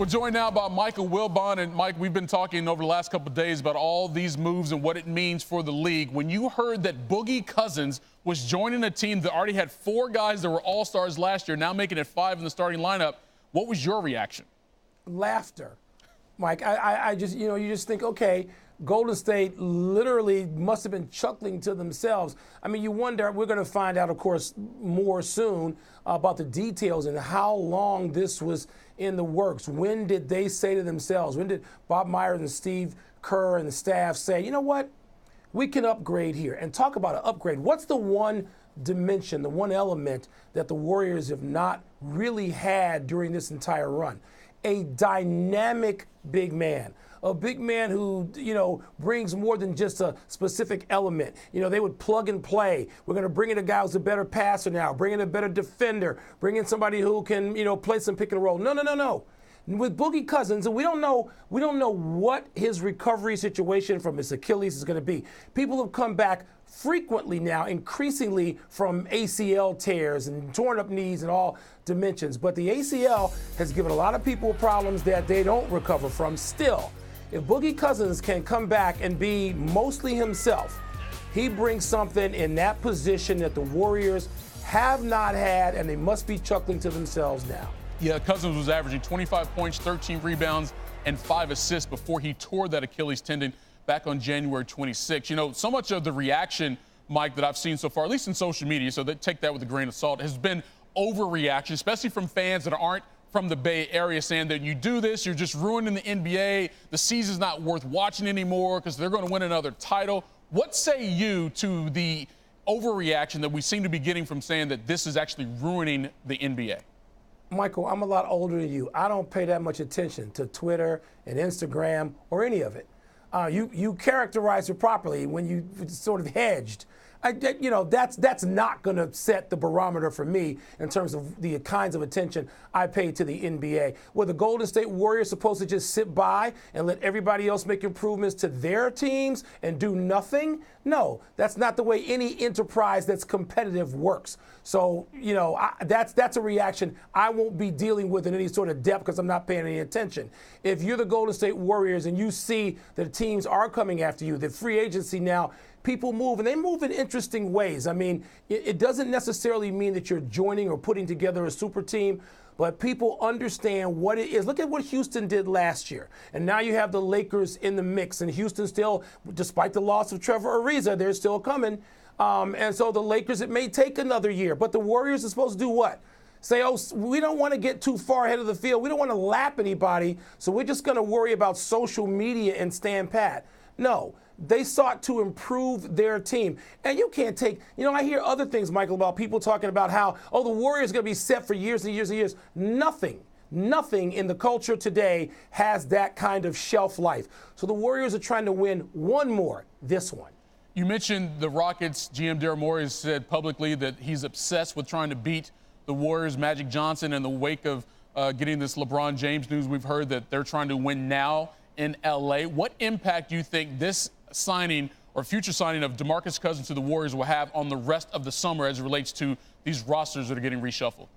We're joined now by Michael WILBON. And Mike, we've been talking over the last couple of days about all these moves and what it means for the league. When you heard that Boogie Cousins was joining a team that already had 4 guys that were all-stars last year, now making it 5 in the starting lineup, what was your reaction? Laughter. Mike, I just, you just think, okay, Golden State literally must have been chuckling to themselves. I mean, you wonder, we're going to find out, of course, more soon about the details and how long this was in the works. When did they say to themselves, when did Bob Myers and Steve Kerr and the staff say, you know what, we can upgrade here? And talk about an upgrade. What's the one dimension, the one element that the Warriors have not really had during this entire run? A dynamic big man. A big man who, brings more than just a specific element. They would plug and play. We're going to bring in a guy who's a better passer now, bring in a better defender, bring in somebody who can, play some pick and roll. No. With Boogie Cousins, and we don't know what his recovery situation from his Achilles is going to be. People have come back frequently now, increasingly, from ACL tears and torn up knees and all dimensions. But the ACL has given a lot of people problems that they don't recover from still. If Boogie Cousins can come back and be mostly himself, he brings something in that position that the Warriors have not had, and they must be chuckling to themselves now. Yeah, Cousins was averaging 25 points, 13 rebounds, and 5 assists before he tore that Achilles tendon back on January 26. So much of the reaction, Mike, that I've seen so far, at least in social media, so take that with a grain of salt, has been overreaction, especially from fans that aren't from the Bay Area, saying that you do this, you're just ruining the NBA. The season's not worth watching anymore because they're going to win another title. What say you to the overreaction that we seem to be getting from saying that this is actually ruining the NBA? Michael, I'm a lot older than you. I don't pay that much attention to Twitter and Instagram or any of it. You characterize it properly when you sort of hedged. That's not going to set the barometer for me in terms of the kinds of attention I pay to the NBA. Were the Golden State Warriors supposed to just sit by and let everybody else make improvements to their teams and do nothing? No, that's not the way any enterprise that's competitive works. So, that's a reaction I won't be dealing with in any sort of depth because I'm not paying any attention. If you're the Golden State Warriors and you see that teams are coming after you, the free agency now, people move, and they move in interesting ways. I mean, it doesn't necessarily mean that you're joining or putting together a super team, but people understand what it is. Look at what Houston did last year. And now you have the Lakers in the mix, and Houston still, despite the loss of Trevor Ariza, they're still coming. And so the Lakers, it may take another year, but the Warriors are supposed to do what? Say, oh, we don't want to get too far ahead of the field. We don't want to lap anybody, so we're just going to worry about social media and stand pat. No. They sought to improve their team. And you can't take, I hear other things, Michael, about people talking about how, the Warriors are going to be set for years and years and years. Nothing in the culture today has that kind of shelf life. So the Warriors are trying to win one more, this one. You mentioned the Rockets. GM Daryl Morey has said publicly that he's obsessed with trying to beat the Warriors. Magic Johnson, in the wake of getting this LeBron James news, we've heard that they're trying to win now in L.A. What impact do you think this signing or future signing of Demarcus Cousins to the Warriors will have on the rest of the summer as it relates to these rosters that are getting reshuffled?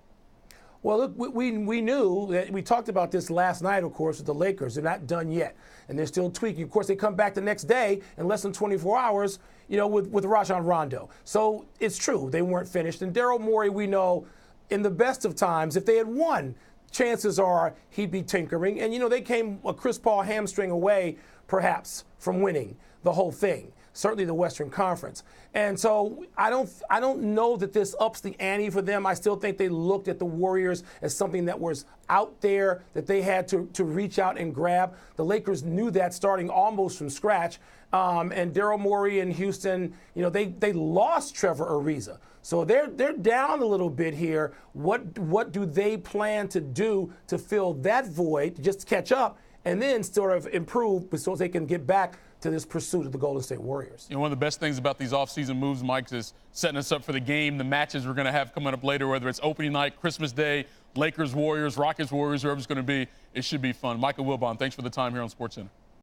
Well, look, we knew that we talked about this last night, of course, with the Lakers. They're not done yet, and they're still tweaking. Of course, they come back the next day in less than 24 hours, with Rajon Rondo. So it's true, they weren't finished. And Daryl Morey, we know, in the best of times, if they had won, chances are he'd be tinkering. And, they came a Chris Paul hamstring away, perhaps, from winning the whole thing, certainly the Western Conference. And so I don't know that this ups the ante for them. I still think they looked at the Warriors as something that was out there that they had to reach out and grab. The Lakers knew that starting almost from scratch. And Daryl Morey in Houston, they lost Trevor Ariza. So they're down a little bit here. What do they plan to do to fill that void, just to catch up, and then sort of improve so they can get back to this pursuit of the Golden State Warriors? One of the best things about these offseason moves, Mike, is setting us up for the game, the matches we're going to have coming up later, whether it's opening night, Christmas Day, Lakers, Warriors, Rockets, Warriors, whoever's going to be. It should be fun. Michael WILBON, thanks for the time here on SportsCenter.